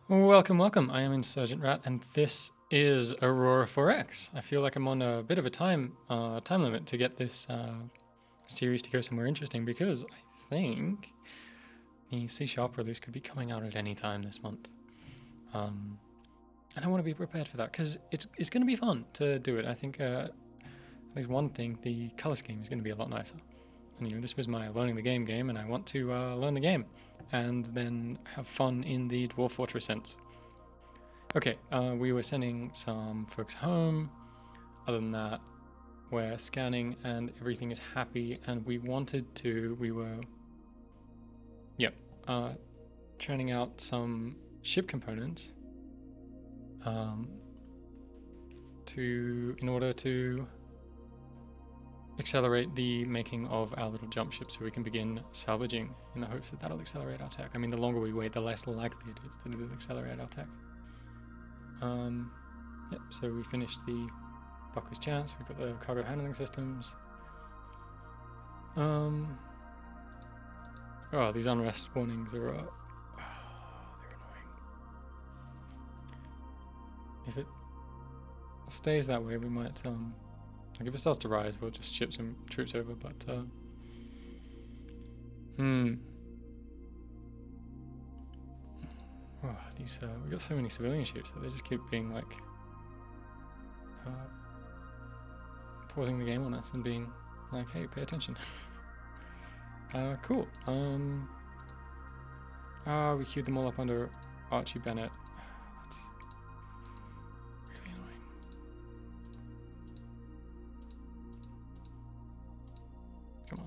Welcome, welcome. I am Insurgent Rat, and this is Aurora 4X. I feel like I'm on a bit of a time limit to get this series to go somewhere interesting because I think the C# release could be coming out at any time this month, and I want to be prepared for that because it's going to be fun to do it. I think at least one thing, the color scheme is going to be a lot nicer. And this was my learning the game, and I want to learn the game and then have fun in the Dwarf Fortress sense. Okay, we were sending some folks home. Other than that, we're scanning and everything is happy, and we were churning out some ship components in order to accelerate the making of our little jump ship so we can begin salvaging in the hopes that that'll accelerate our tech. I mean, the longer we wait, the less likely it is that it'll accelerate our tech. So we finished the Bucker's Chance, we've got the cargo handling systems. These unrest warnings are they're annoying. If it stays that way, we might like if it starts to rise, we'll just ship some troops over, but we got so many civilian ships that they just keep being like pausing the game on us and being like, hey, pay attention. Cool. We queued them all up under Archie Bennett. That's really annoying. Come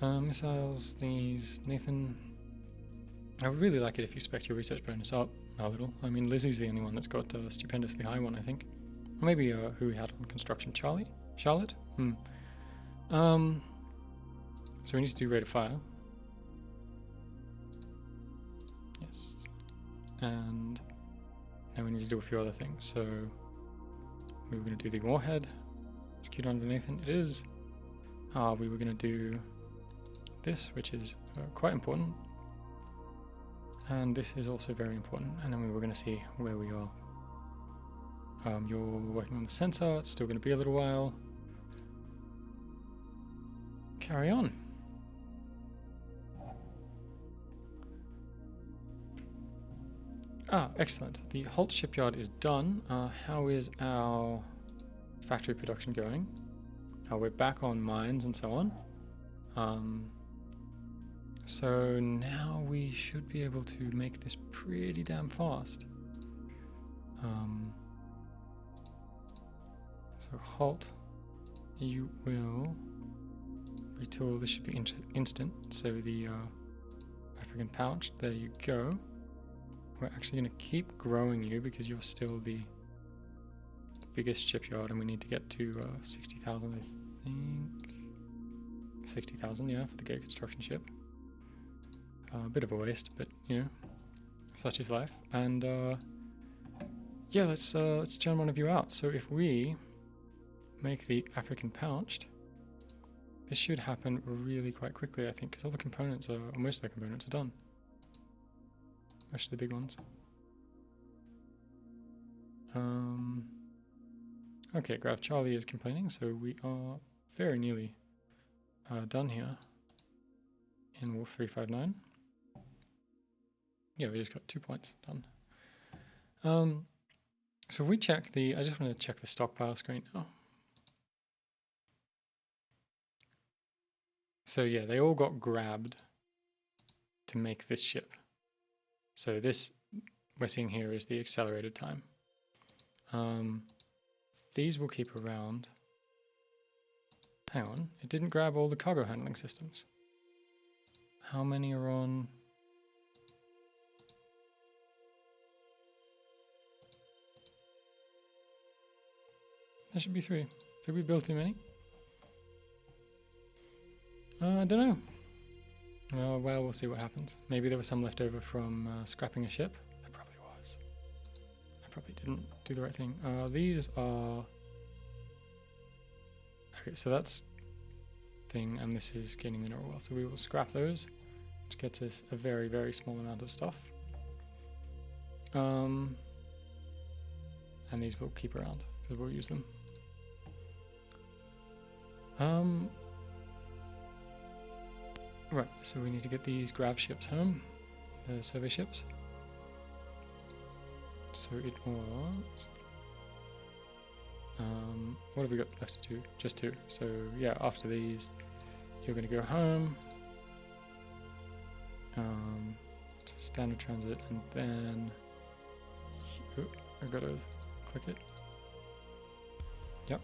on. Missiles, these, Nathan. I would really like it if you spec your research bonus up a little. I mean, Lizzie's the only one that's got a stupendously high one, I think. Or maybe who we had on construction, Charlotte? So we need to do rate of fire. Yes. And now we need to do a few other things. So we were going to do the warhead. Execute under Nathan. It is. We were going to do this, which is quite important. And this is also very important. And then we were going to see where we are. You're working on the sensor. It's still going to be a little while. Carry on. Excellent. The Holt shipyard is done. How is our factory production going? We're back on mines and so on. So now we should be able to make this pretty damn fast. So Holt, you will retool. This should be instant. So the African pouch, there you go. We're actually going to keep growing you because you're still the biggest shipyard, and we need to get to 60,000, I think. 60,000, yeah, for the gate construction ship. A bit of a waste, but such is life. And yeah, let's churn one of you out. So if we make the African pouched, this should happen really quite quickly, I think, because all the components most of the components are done. Most of the big ones. Okay, Graf Charlie is complaining, so we are very nearly done here in Wolf 359. Yeah, we just got 2 points done. So if we check I just want to check the stockpile screen now. So yeah, they all got grabbed to make this ship. So this we're seeing here is the accelerated time. These will keep around. Hang on, it didn't grab all the cargo handling systems. How many are on? There should be 3. Did we build too many? I don't know. Well, we'll see what happens. Maybe there was some left over from scrapping a ship. There probably was. I probably didn't do the right thing. These are... Okay, so that's thing, and this is gaining mineral wealth. So we will scrap those. which gets us a very, very small amount of stuff. And these we'll keep around because we'll use them. Right, so we need to get these grav ships home, the survey ships. So it was... what have we got left to do? Just 2. So yeah, after these, you're going to go home. To standard transit, and then... Oh, I gotta click it. Yep.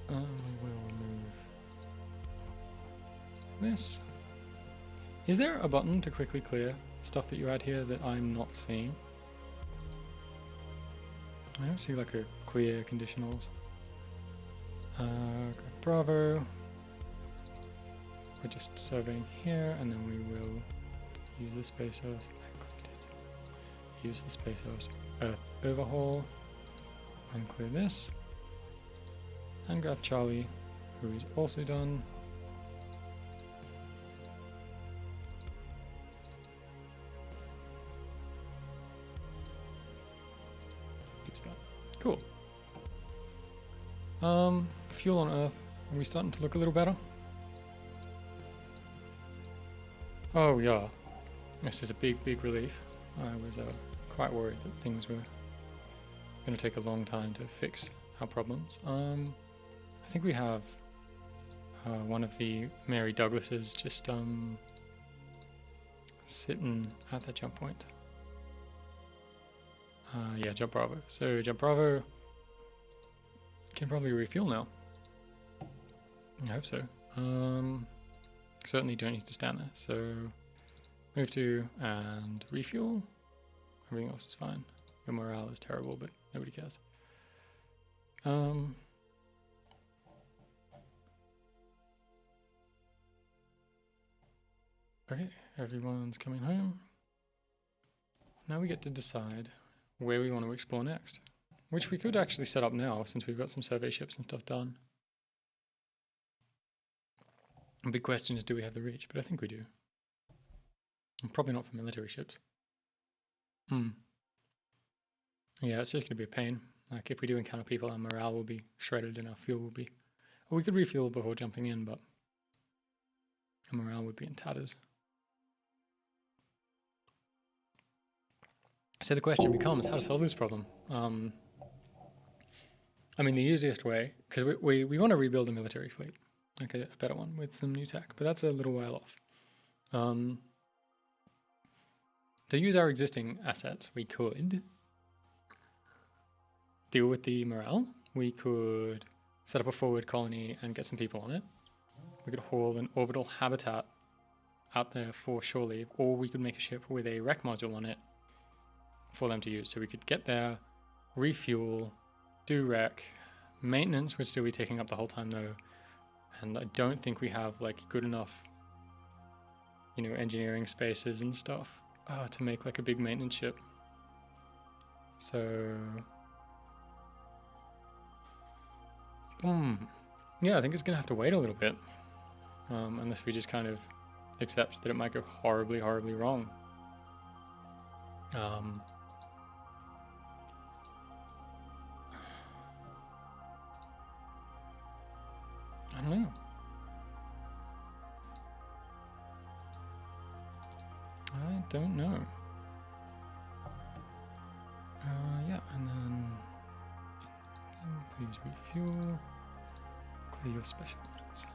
We will remove this. Is there a button to quickly clear stuff that you add here that I'm not seeing? I don't see like a clear conditionals. Bravo. We're just surveying here, and then we will use the Space Earth. I clicked it. Use the Space Earth overhaul. Unclear this. And grab Charlie, who is also done. Use that. Cool. Fuel on Earth. Are we starting to look a little better? Oh yeah. This is a big, big relief. I was quite worried that things were going to take a long time to fix our problems. I think we have one of the Mary Douglases just sitting at that jump point. Yeah, jump Bravo. So jump Bravo can probably refuel now. I hope so. Certainly don't need to stand there. So move to and refuel. Everything else is fine. Your morale is terrible, but nobody cares. Okay, everyone's coming home. Now we get to decide where we want to explore next, which we could actually set up now since we've got some survey ships and stuff done. The big question is, do we have the reach? But I think we do. And probably not for military ships. Yeah, it's just going to be a pain. Like if we do encounter people, our morale will be shredded and our fuel will be... Or we could refuel before jumping in, but our morale would be in tatters. So the question becomes how to solve this problem. I mean, the easiest way, because we want to rebuild a military fleet, like a better one with some new tech, but that's a little while off. To use our existing assets, we could deal with the morale. We could set up a forward colony and get some people on it. We could haul an orbital habitat out there for shore leave, or we could make a ship with a rec module on it for them to use. So we could get there, refuel, do rec, maintenance would still be taking up the whole time though, and I don't think we have like good enough, you know, engineering spaces and stuff to make like a big maintenance ship. So yeah, I think it's gonna have to wait a little bit, unless we just kind of accept that it might go horribly, horribly wrong. I don't know. I don't know. Yeah, and then please refuel. Clear your special orders.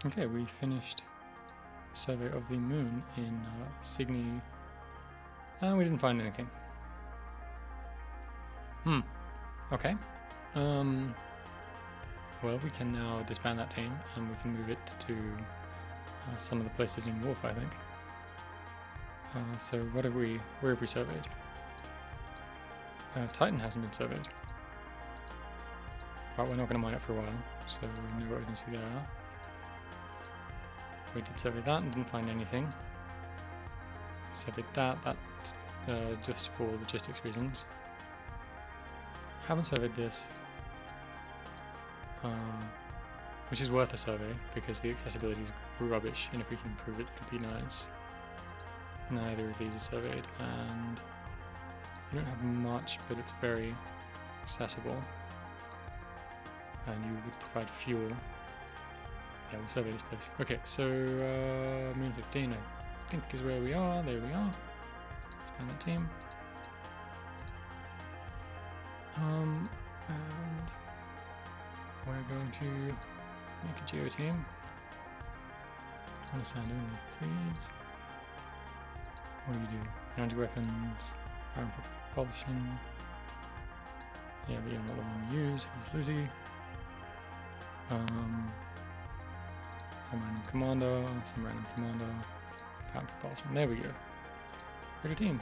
Okay, we finished a survey of the moon in Cygni. We didn't find anything. Okay. Well, we can now disband that team and we can move it to some of the places in Wolf, I think. So where have we surveyed? Titan hasn't been surveyed. But we're not going to mine it for a while, so no urgency there. We did survey that and didn't find anything. Surveyed that just for logistics reasons. Haven't surveyed this, which is worth a survey because the accessibility is rubbish, and if we can improve it, it could be nice. Neither of these are surveyed, and you don't have much, but it's very accessible, and you would provide fuel. Yeah, we'll survey this place. Okay, so Moon 15, I think, is where we are. There we are. Expand that team. And we're going to make a geo team. Understand only, please. What do you do? Energy weapons, power propulsion. Yeah, but you're not the one we use. Who's Lizzie? Some random commander, power propulsion. There we go. Pretty team.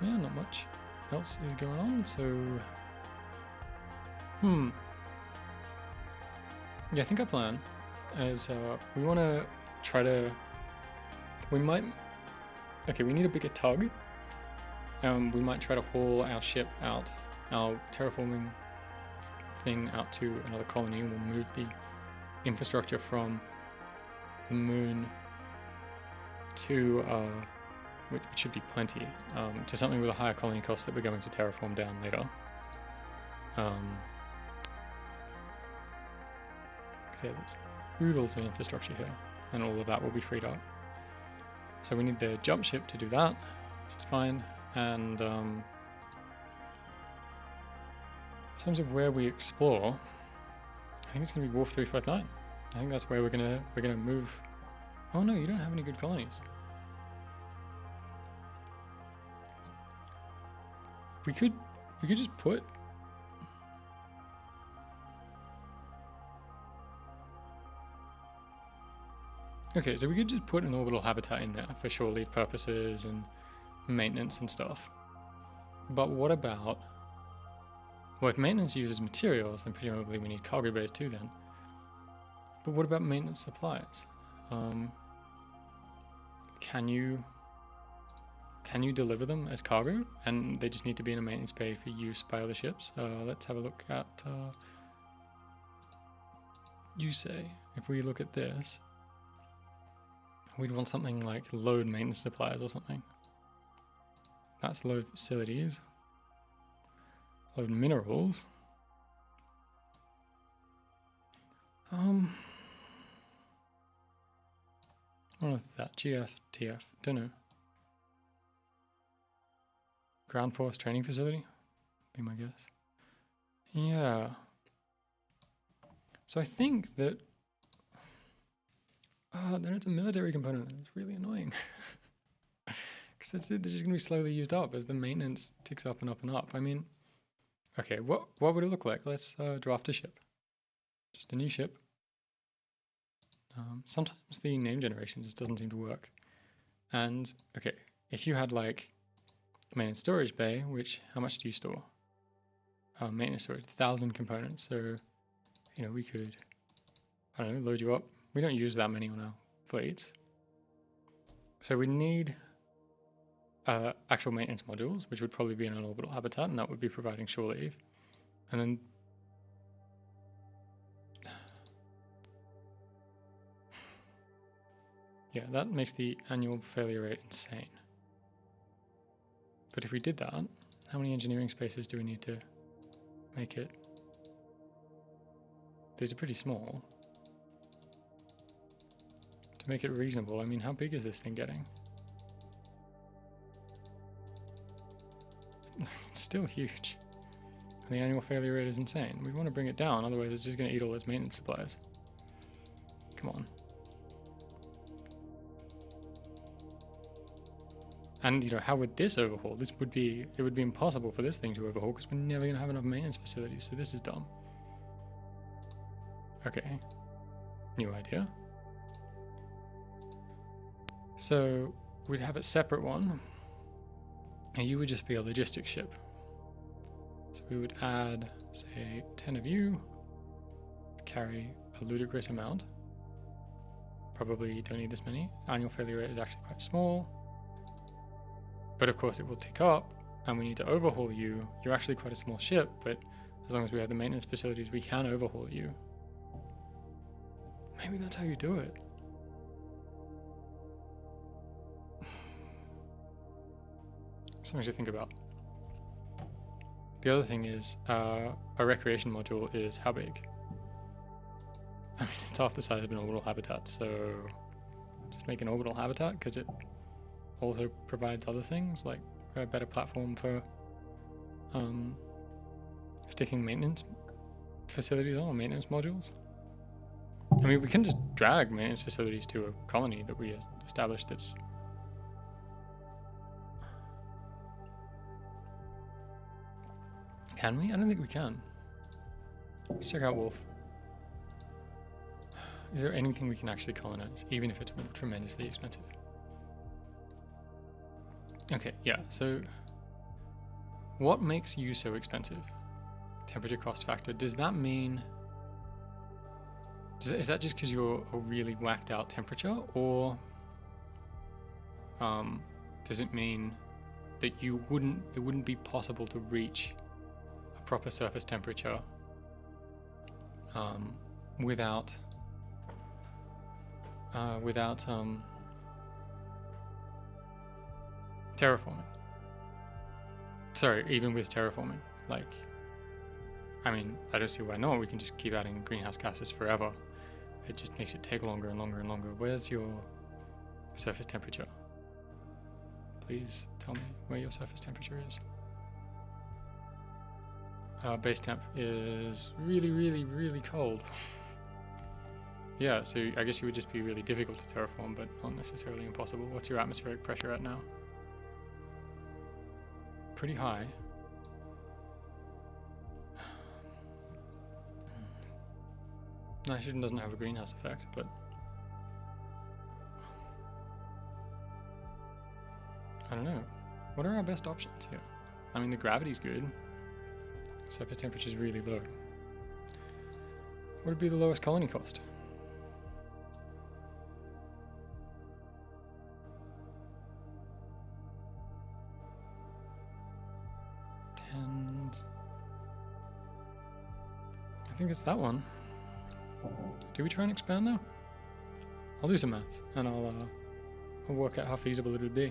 Yeah, not much else is going on, so yeah, I think our plan is we want to try to, we need a bigger tug. We might try to haul our ship out, our terraforming thing out to another colony, and we'll move the infrastructure from the moon to, which should be plenty, to something with a higher colony cost that we're going to terraform down later. There's oodles of infrastructure here, and all of that will be freed up. So we need the jump ship to do that, which is fine. And in terms of where we explore, I think it's going to be Wharf 359. I think that's where we're gonna move. Oh no, you don't have any good colonies. We could just put. Okay, so we could just put an orbital habitat in there for shore leave purposes and maintenance and stuff. But what about, well, if maintenance uses materials, then presumably we need cargo bays too then. But what about maintenance supplies? Can you deliver them as cargo, and they just need to be in a maintenance bay for use by other ships? Let's have a look at, you say, if we look at this, we'd want something like load maintenance supplies or something. That's load facilities. Load minerals. What is that? GF, TF, don't know. Ground Force Training Facility? Be my guess. Yeah. So I think that then it's a military component. It's really annoying. Because they're just going to be slowly used up as the maintenance ticks up and up and up. I mean, okay, what would it look like? Let's draft a ship. Just a new ship. Sometimes the name generation just doesn't seem to work. And, okay, if you had like maintenance storage bay, which, how much do you store? Maintenance storage, 1,000 components. So, you know, we could, I don't know, load you up. We don't use that many on our fleets. So we need actual maintenance modules, which would probably be in an orbital habitat, and that would be providing shore leave. And then yeah, that makes the annual failure rate insane. But if we did that, how many engineering spaces do we need to make it? These are pretty small. To make it reasonable, I mean, how big is this thing getting? It's still huge. And the annual failure rate is insane. We want to bring it down, otherwise it's just going to eat all its maintenance supplies. Come on. And, you know, how would this overhaul? It would be impossible for this thing to overhaul because we're never going to have enough maintenance facilities, so this is dumb. Okay. New idea. So we'd have a separate one, and you would just be a logistics ship. So we would add, say, 10 of you to carry a ludicrous amount. probably don't need this many. Annual failure rate is actually quite small. But of course it will tick up, and we need to overhaul you. You're actually quite a small ship, but as long as we have the maintenance facilities, we can overhaul you. Maybe that's how you do it. Something to think about. The other thing is, a recreation module is how big? I mean, it's half the size of an orbital habitat, so just make an orbital habitat, because it also provides other things, like a better platform for sticking maintenance facilities on, or maintenance modules. I mean, we can just drag maintenance facilities to a colony that we established that's... Can we? I don't think we can. Let's check out Wolf. Is there anything we can actually colonize, even if it's tremendously expensive? Okay, yeah, so what makes you so expensive? Temperature cost factor. Does that mean... Is that just because you're a really whacked out temperature, or does it mean that it wouldn't be possible to reach a proper surface temperature without terraforming? Sorry, even with terraforming, like, I mean, I don't see why not. We can just keep adding greenhouse gases forever. It just makes it take longer and longer and longer. Where's your surface temperature? Please tell me where your surface temperature is. Base temp is really, really, really cold. Yeah, so I guess you would just be really difficult to terraform, but not necessarily impossible. What's your atmospheric pressure at now? Pretty high. Nitrogen doesn't have a greenhouse effect, but I don't know. What are our best options here? I mean, the gravity's good. Surface temperature is really low. What would be the lowest colony cost? I think it's that one. Do we try and expand now? I'll do some maths and I'll work out how feasible it would be.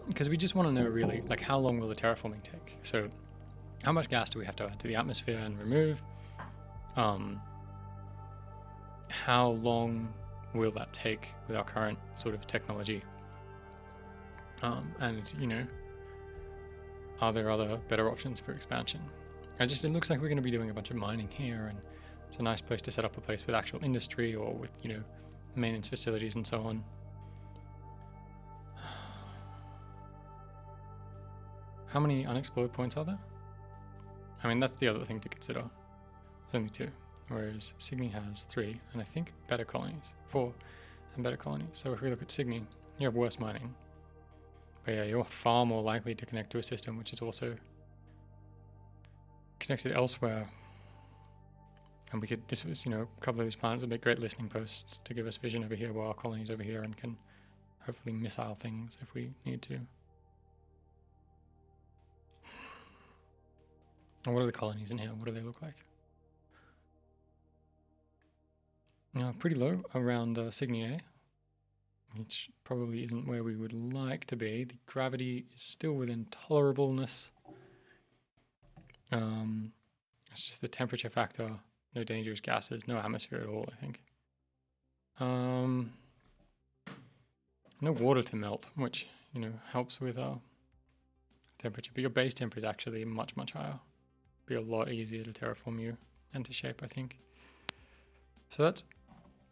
Because we just want to know really, like, how long will the terraforming take? So how much gas do we have to add to the atmosphere and remove? How long will that take with our current sort of technology? And, you know, are there other better options for expansion? It looks like we're going to be doing a bunch of mining here, and it's a nice place to set up a place with actual industry or with, you know, maintenance facilities and so on. How many unexplored points are there? I mean, that's the other thing to consider. There's only 2, whereas Cygni has 3, and I think better colonies, 4 and better colonies. So if we look at Cygni, you have worse mining. But yeah, you're far more likely to connect to a system which is also connected elsewhere. And we could, this was, you know, a couple of these planets would make great listening posts to give us vision over here while our colony's over here, and can hopefully missile things if we need to. And what are the colonies in here? What do they look like? Pretty low around Cygni A, which probably isn't where we would like to be. The gravity is still within tolerableness. It's just the temperature factor, no dangerous gases, no atmosphere at all, I think. No water to melt, which, you know, helps with our temperature. But your base temp is actually much, much higher. Be a lot easier to terraform you and to shape, I think. So that's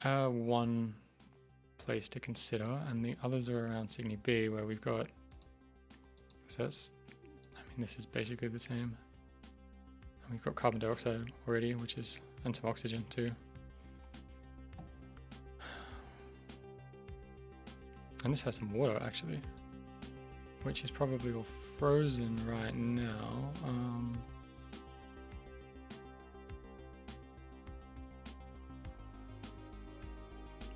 one place to consider, and the others are around Cygni B, where we've got, so that's, I mean, this is basically the same. And we've got carbon dioxide already, which is, and some oxygen too. And this has some water actually, which is probably all frozen right now.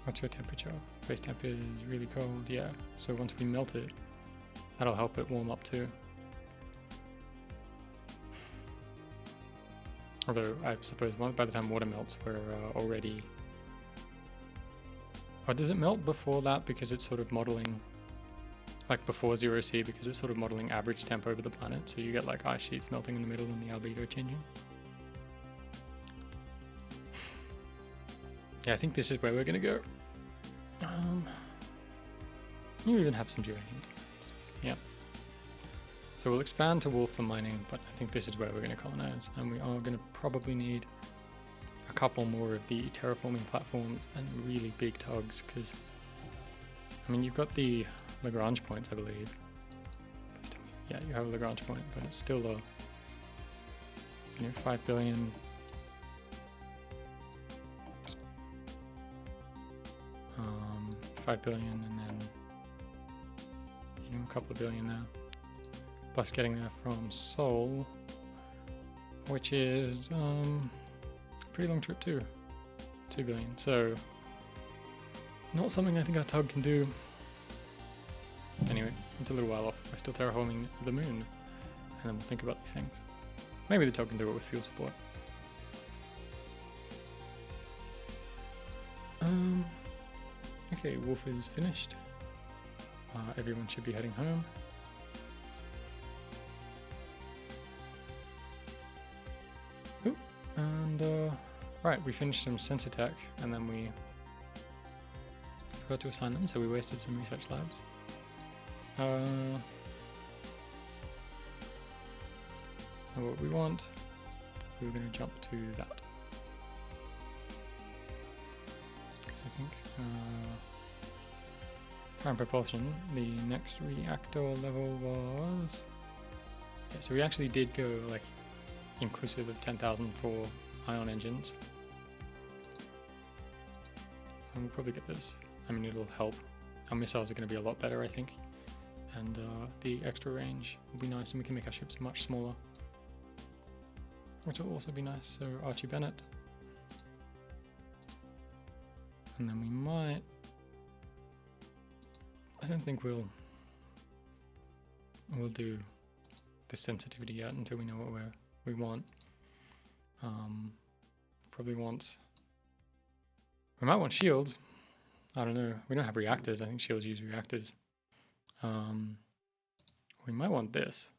What's your temperature? Base temp is really cold, yeah. So once we melt it, that'll help it warm up too. Although I suppose by the time water melts, we're already... Or does it melt before that because it's sort of modeling, like before 0C, because it's sort of modeling average temp over the planet, so you get like ice sheets melting in the middle and the albedo changing? Yeah, I think this is where we're gonna go. You even have some geranium. Yeah. So we'll expand to wolf for mining, but I think this is where we're gonna colonize, and we are gonna probably need a couple more of the terraforming platforms and really big tugs, because I mean you've got the Lagrange points, I believe. Yeah, you have a Lagrange point, but it's still a 5 billion. 5 billion, and then a couple of billion there. Plus getting there from Seoul, which is a pretty long trip too. 2 billion. So not something I think our tug can do. Anyway, it's a little while off. We're still terraforming the moon, and then we'll think about these things. Maybe the tug can do it with fuel support. Okay, wolf is finished. Everyone should be heading home. Ooh, and right, we finished some sensor tech, and then we forgot to assign them, so we wasted some research labs. So what we want, we're going to jump to that. Because I think current propulsion, the next reactor level was... Yeah, so we actually did go like inclusive of 10,000 for ion engines. And we'll probably get this. I mean, it'll help. Our missiles are going to be a lot better, I think. And the extra range will be nice, and we can make our ships much smaller, which will also be nice. So Archie Bennett. And then we might... I don't think we'll do the sensitivity yet until we know what we want. Probably want... We might want shields. I don't know. We don't have reactors. I think shields use reactors. We might want this.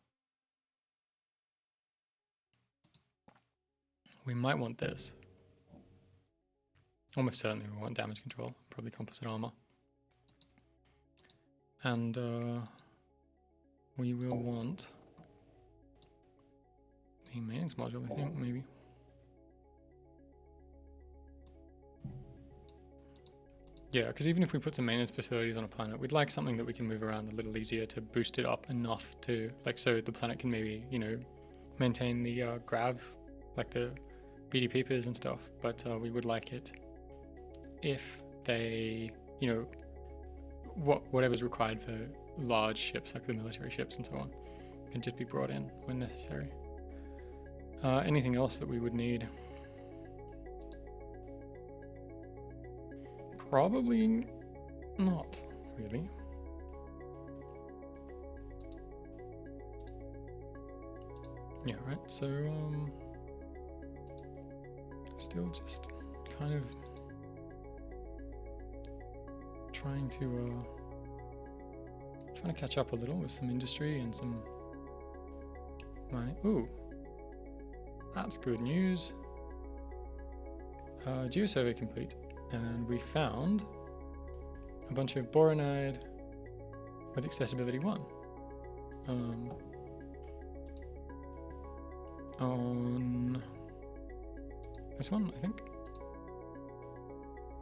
We might want this. Almost certainly we want damage control. Probably composite armor. And we will want the maintenance module, I think, maybe. Yeah, because even if we put some maintenance facilities on a planet, we'd like something that we can move around a little easier to boost it up enough to, like, so the planet can maybe, maintain the grav, like the BD peepers and stuff. But we would like it if they, whatever's required for large ships, like the military ships and so on, can just be brought in when necessary. Anything else that we would need? Probably not, really. Yeah, right, so, still just kind of trying to catch up a little with some industry and some mining. Ooh, that's good news. Geosurvey complete, and we found a bunch of boronide with accessibility 1 on this one, I think.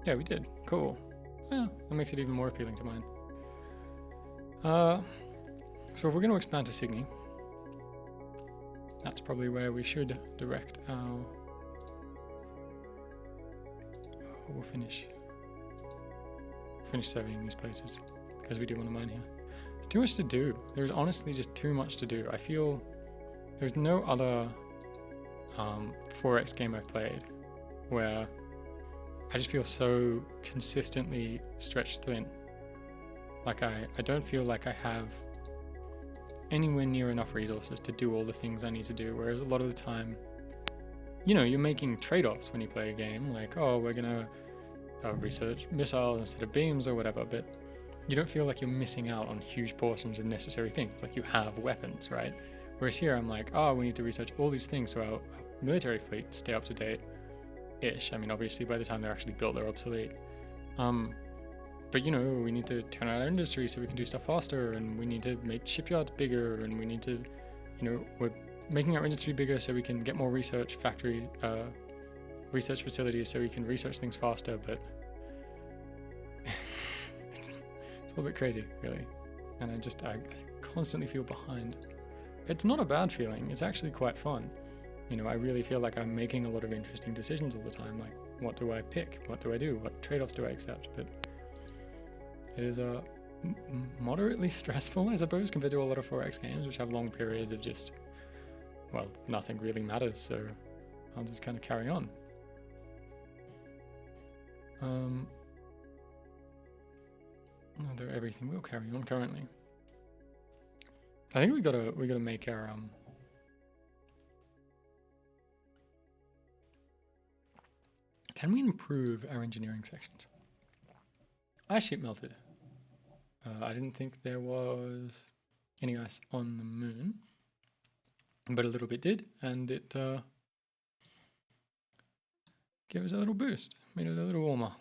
Yeah, we did. Cool. Yeah, that makes it even more appealing to mine. So if we're going to expand to Signy, that's probably where we should direct our... We'll finish surveying these places, because we do want to mine here. There's too much to do. There's honestly just too much to do. I feel there's no other 4X game I've played where I just feel so consistently stretched thin. Like I don't feel like I have anywhere near enough resources to do all the things I need to do, whereas a lot of the time, you know, you're making trade-offs when you play a game, like, oh, we're gonna research missiles instead of beams or whatever, but you don't feel like you're missing out on huge portions of necessary things, like you have weapons, right? Whereas here I'm like, oh, we need to research all these things so our military fleet stay up to date-ish. I mean, obviously by the time they're actually built, they're obsolete. But you know, we need to turn out our industry so we can do stuff faster, and we need to make shipyards bigger, and we need to, you know, we're making our industry bigger so we can get more research facilities so we can research things faster, but it's a little bit crazy, really. And I constantly feel behind. It's not a bad feeling, it's actually quite fun. You know, I really feel like I'm making a lot of interesting decisions all the time, like what do I pick, what do I do, what trade-offs do I accept, but it is moderately stressful, I suppose, compared to a lot of 4X games, which have long periods of just, well, nothing really matters, so I'll just kind of carry on. Although everything will carry on currently. I think we gotta make our can we improve our engineering sections? Ice sheet melted. I didn't think there was any ice on the moon, but a little bit did, and it gave us a little boost, made it a little warmer.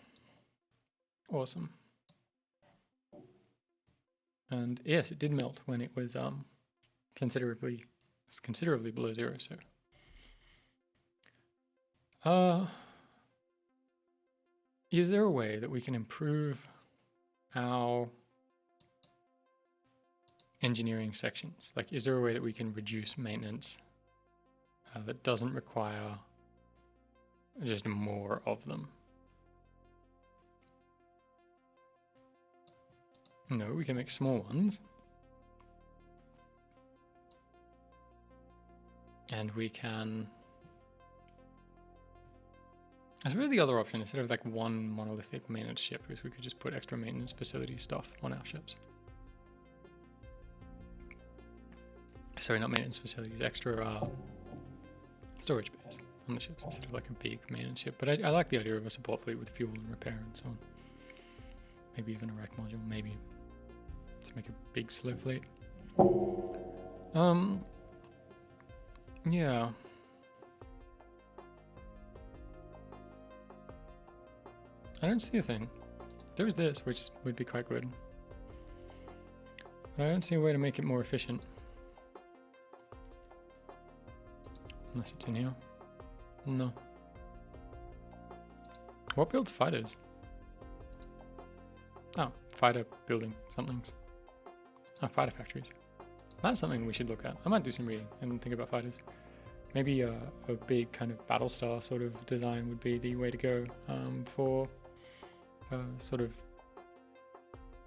Awesome. And yes, it did melt when it was considerably below zero. So, is there a way that we can improve our engineering sections? Like, is there a way that we can reduce maintenance that doesn't require just more of them? No, we can make small ones. And we can... I suppose the other option, instead of like one monolithic maintenance ship, is we could just put extra maintenance facility stuff on our ships. Sorry, not maintenance facilities, extra storage bays on the ships instead of like a big maintenance ship. But I like the idea of a support fleet with fuel and repair and so on. Maybe even a rec module, maybe. To make a big slow fleet. Yeah. I don't see a thing. There's this, which would be quite good. But I don't see a way to make it more efficient. Unless it's in here. No. What builds fighters? Oh, fighter building somethings. Oh, fighter factories. That's something we should look at. I might do some reading and think about fighters. Maybe a big kind of Battlestar sort of design would be the way to go for sort of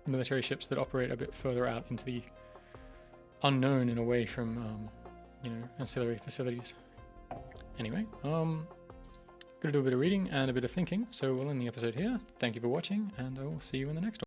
military ships that operate a bit further out into the unknown and away from, you know, ancillary facilities. Anyway, gonna do a bit of reading and a bit of thinking, so we'll end the episode here. Thank you for watching, and I will see you in the next one.